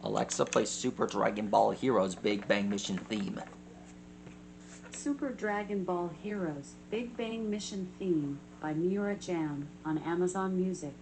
Alexa, play Super Dragon Ball Heroes Big Bang Mission theme. Super Dragon Ball Heroes Big Bang Mission theme by Miura Jam on Amazon Music.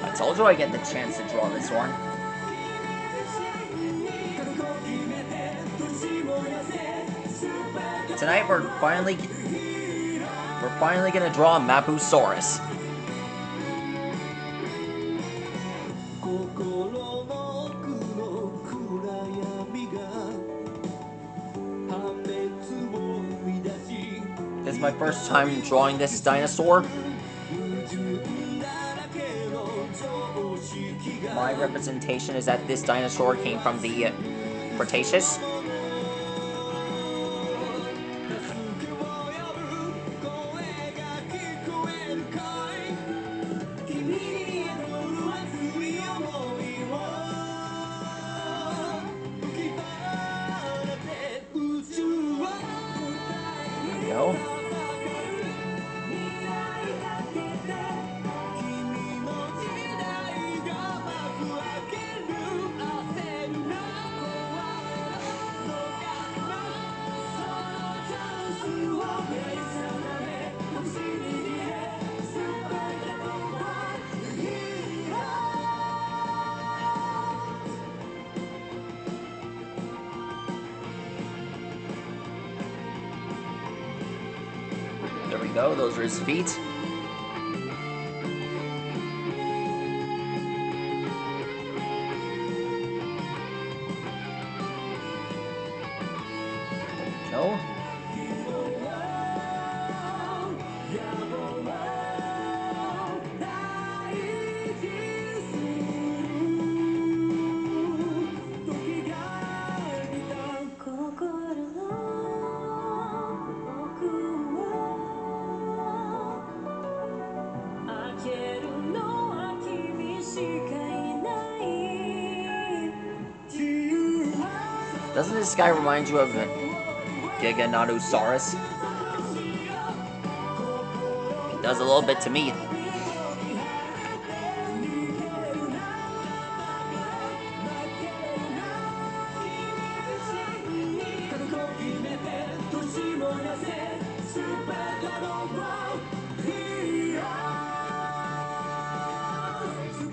I told you I get the chance to draw this one. Tonight we're finally gonna draw Mapusaurus. This is my first time drawing this dinosaur. My representation is that this dinosaur came from the Cretaceous. There we go. There we go, those are his feet. There we go. Doesn't this guy remind you of Carcharodontosaurid? He does a little bit to me.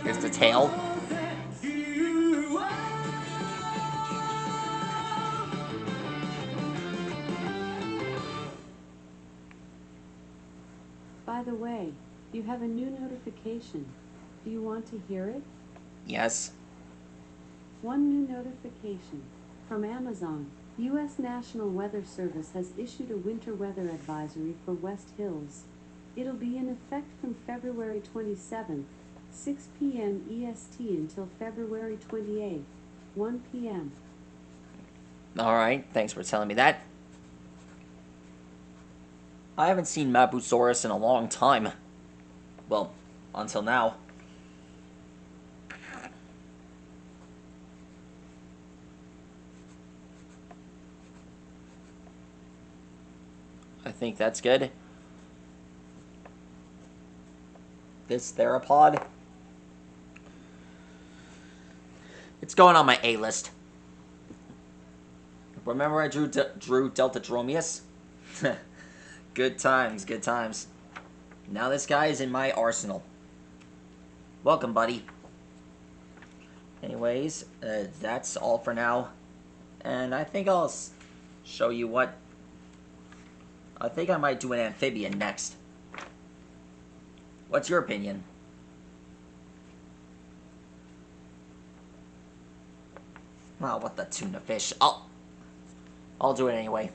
Here's the tail. By the way, you have a new notification. Do you want to hear it? Yes. One new notification from Amazon. U.S. National Weather Service has issued a winter weather advisory for West Hills. It'll be in effect from February 27th, 6 p.m. EST until February 28th, 1 p.m. Alright, thanks for telling me that. I haven't seen Mapusaurus in a long time. Well, until now. I think that's good. This theropod. It's going on my A list. Remember I drew Delta Dromius? Good times, good times. Now this guy is in my arsenal. Welcome, buddy. Anyways, that's all for now. And I think I'll show you what... I think I might do an amphibian next. What's your opinion? Oh, what the tuna fish. I'll do it anyway.